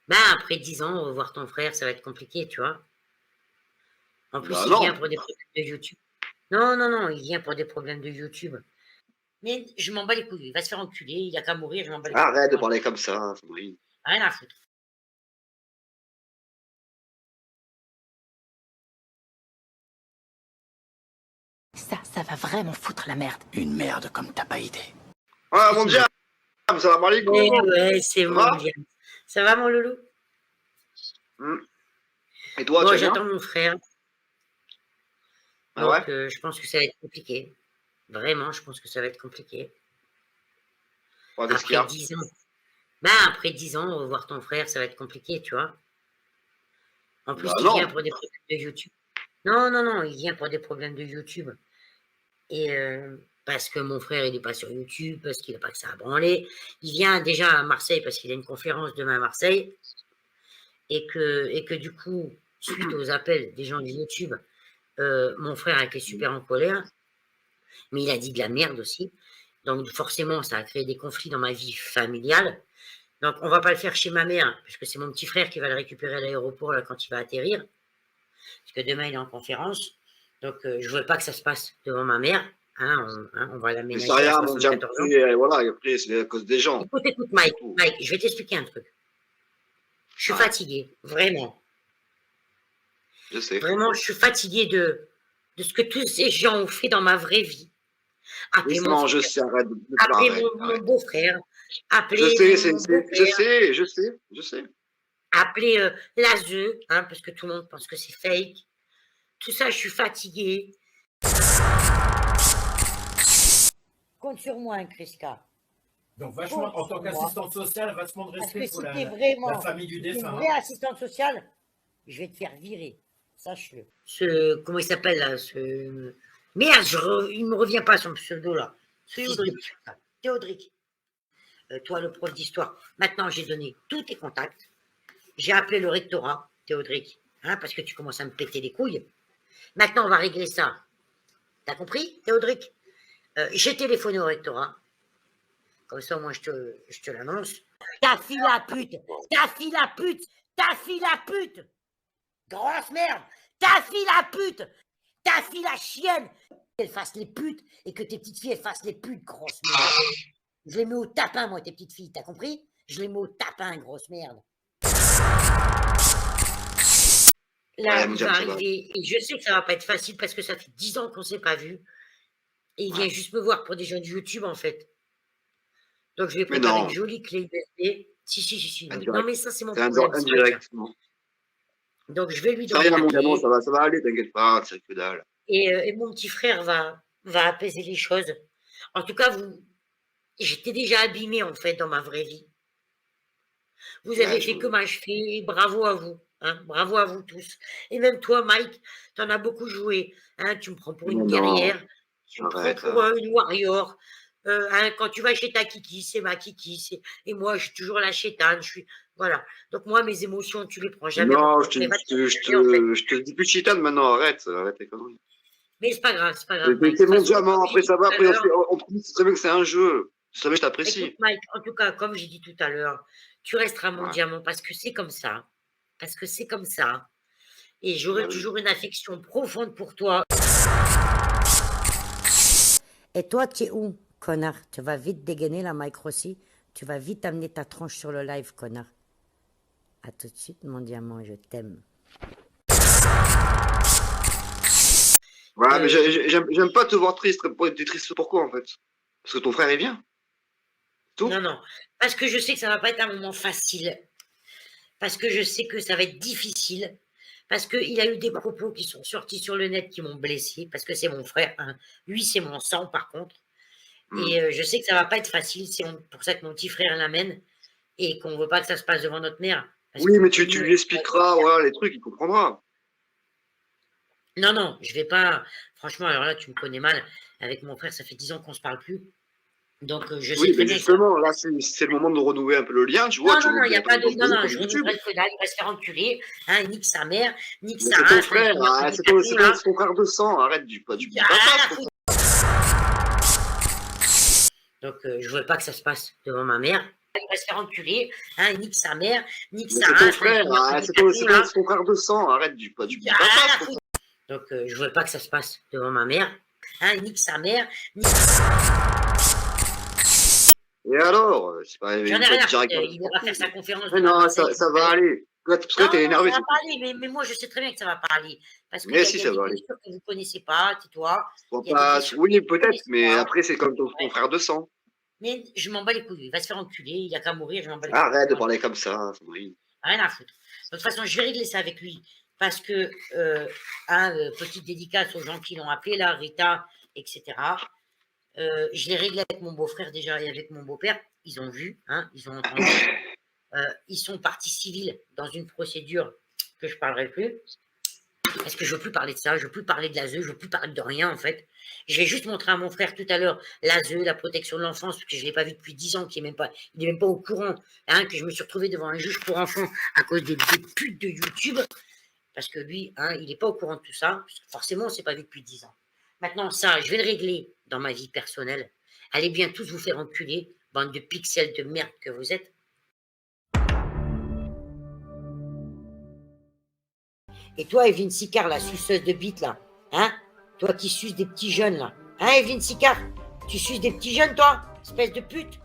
Ben, après 10 ans, revoir ton frère, ça va être compliqué, tu vois. En plus, Bah il vient non. pour des problèmes de YouTube. Non, non, non, il vient pour des problèmes de YouTube. Mais je m'en bats les couilles. Il va se faire enculer, il a qu'à mourir, je m'en bats les couilles. Arrête de Voilà. parler comme ça, Sandrine. Rien à foutre. Ça va vraiment foutre la merde. Une merde comme t'as pas idée. Ah mon diable, ça va parler Ouais, quoi? ouais, c'est Ça mon va? bien. Ça va, mon loulou? Et toi, tu Bon, vas bien? j'attends mon frère. Ah ouais? Donc, je pense que ça va être compliqué. Vraiment, je pense que ça va être compliqué. Ouais, qu'est-ce qu'il y Après a? 10 ans. Ben, après 10 ans, revoir ton frère, ça va être compliqué, tu vois. En plus, Bah il vient non. pour des problèmes de YouTube. Non, non, non, il vient pour des problèmes de YouTube. Et parce que mon frère, il n'est pas sur YouTube, parce qu'il n'a pas que ça à branler. Il vient déjà à Marseille parce qu'il a une conférence demain à Marseille. Et que du coup, suite aux appels des gens de YouTube, mon frère a été super en colère. Mais il a dit de la merde aussi. Donc forcément, ça a créé des conflits dans ma vie familiale. Donc on va pas le faire chez ma mère, parce que c'est mon petit frère qui va le récupérer à l'aéroport là, quand il va atterrir. Parce que demain, il est en conférence. Donc je ne veux pas que ça se passe devant ma mère. On va Mais c'est l'aménager à rien, mon diable. 74 ans. Voilà, et après, c'est à cause des gens. Écoute, Mike, je vais t'expliquer un truc. Je suis fatigué, vraiment. Je sais. Vraiment, je suis fatigué de ce que tous ces gens ont fait dans ma vraie vie. Appeler mon Non, frère, je sais, arrête. appeler mon beau-frère, appeler Je sais, mon beau-père, je sais. appeler l'ASE, parce que tout le monde pense que c'est fake. Tout ça, je suis fatiguée. Compte sur moi, Kriska. Donc, vachement, en tant qu'assistante sociale, vachement de Parce que respect si pour t'es la vraiment famille du une défunt. vraie assistante sociale, je vais te faire virer. Sache-le. Comment il s'appelle là Merde, il me revient pas son pseudo là. Théodric. Théodric. Toi, le prof d'histoire. Maintenant, j'ai donné tous tes contacts. J'ai appelé le rectorat, Théodric, parce que tu commences à me péter les couilles. Maintenant, on va régler ça. T'as compris, Théodric? J'ai téléphoné au rectorat. Comme ça, moi, je te l'annonce. Ta fille la pute! Ta fille la pute! Ta fille la pute! Grosse merde! Ta fille la pute! Ta fille la chienne! Qu'elle fasse les putes et que tes petites filles, elles fassent les putes, grosse merde. Je les mets au tapin, moi, tes petites filles, t'as compris? Je les mets au tapin, grosse merde. Là, il va arriver, et je sais que ça va pas être facile parce que ça fait 10 ans qu'on s'est pas vu. Et il vient juste me voir pour des gens de YouTube, en fait. Donc, je vais préparer une jolie clé USB. Si. Non, mais ça, c'est mon problème. Indirectement. Donc, je vais lui donner ça la clé. ça va aller, t'inquiète pas, c'est que dalle. Et mon petit frère va apaiser les choses. En tout cas, j'étais déjà abîmée, en fait, dans ma vraie vie. Vous avez fait comme je fais, bravo à vous. Bravo à vous tous. Et même toi, Mike, tu en as beaucoup joué. Tu me prends pour une guerrière, tu me prends pour une warrior. Quand tu vas chez ta kiki, c'est ma kiki. Et moi, je suis toujours la chétane. Voilà. Donc moi, mes émotions, tu les prends jamais. Non, je te dis plus chétane maintenant, arrête tes conneries. Mais c'est pas grave, c'est pas grave. C'est mon diamant, après ça va, après on sait très bien que c'est un jeu. Tu savais, je t'apprécie. Écoute, Mike, en tout cas, comme j'ai dit tout à l'heure, tu resteras mon diamant parce que c'est comme ça. Parce que c'est comme ça. Et j'aurai toujours une affection profonde pour toi. Et toi, tu es où, connard? Tu vas vite dégainer la Mike Rossi. Tu vas vite amener ta tronche sur le live, connard. À tout de suite, mon diamant, je t'aime. Voilà, mais j'aime pas te voir triste. T'es triste pourquoi, en fait? Parce que ton frère est bien. Tout? Non. Parce que je sais que ça va pas être un moment facile. Parce que je sais que ça va être difficile. Parce qu'il a eu des propos qui sont sortis sur le net qui m'ont blessé. Parce que c'est mon frère. Lui, c'est mon sang, par contre. Et je sais que ça va pas être facile. C'est pour ça que mon petit frère l'amène. Et qu'on veut pas que ça se passe devant notre mère. Oui, mais tu lui expliqueras, voilà, les trucs, il comprendra. Non, je vais pas. Franchement, alors là, tu me connais mal. Avec mon frère, ça fait 10 ans qu'on se parle plus. Donc, je sais très bien. Justement, là, c'est le moment de renouer un peu le lien, tu vois. Non, il n'y a pas de. Non, je renouverai le dalle, il va se faire enculer. Nique sa mère, nique sa race. C'est ton frère, c'est ton frère de sang, arrête du papa. Donc, je ne veux pas que ça se passe devant ma mère. il va se faire enculer, hein, il nique sa mère, nique Mais sa c'est ton race, frère, hein, c'est ton frère de sang, arrête du pas. Ah, rien à foutre. Donc, je veux pas que ça se passe devant ma mère. Hein, il nique sa mère, nique... Et alors, c'est pas. J'en ai rien à foutre, il va faire sa conférence. Mais non, ça va aller. Parce que t'es énervé. Ça va pas aller, mais moi je sais très bien que ça va pas aller. Parce que Mais y a si, des ça va aller. blessures que vous connaissez pas, tais-toi. Oui, peut-être, mais après, c'est comme ton frère de sang. Mais je m'en bats les couilles, il va se faire enculer, il a qu'à mourir, je m'en bats les couilles. Arrête de parler comme ça, Sandrine. Rien à foutre. De toute façon, je vais régler ça avec lui. Parce que, petite dédicace aux gens qui l'ont appelé, là, Rita, etc. Je l'ai réglé avec mon beau-frère déjà et avec mon beau-père. Ils ont vu, hein, ils ont entendu. Ils sont partis civils dans une procédure que je ne parlerai plus. Parce que je ne veux plus parler de ça, je ne veux plus parler de l'ASE, je ne veux plus parler de rien en fait. Je vais juste montrer à mon frère tout à l'heure l'ASE, la protection de l'enfance, parce que je ne l'ai pas vu depuis 10 ans, il n'est même pas au courant, hein, que je me suis retrouvé devant un juge pour enfants à cause des putes de YouTube. Parce que lui, hein, il n'est pas au courant de tout ça, parce que forcément, on ne s'est pas vu depuis 10 ans. Maintenant, ça, je vais le régler dans ma vie personnelle. Allez bien tous vous faire enculer, bande de pixels de merde que vous êtes. Et toi, Evelyne Sicard, la suceuse de bite, là, hein? Toi qui suces des petits jeunes, là. Hein, Evelyne Sicard? Tu suces des petits jeunes, toi? Espèce de pute?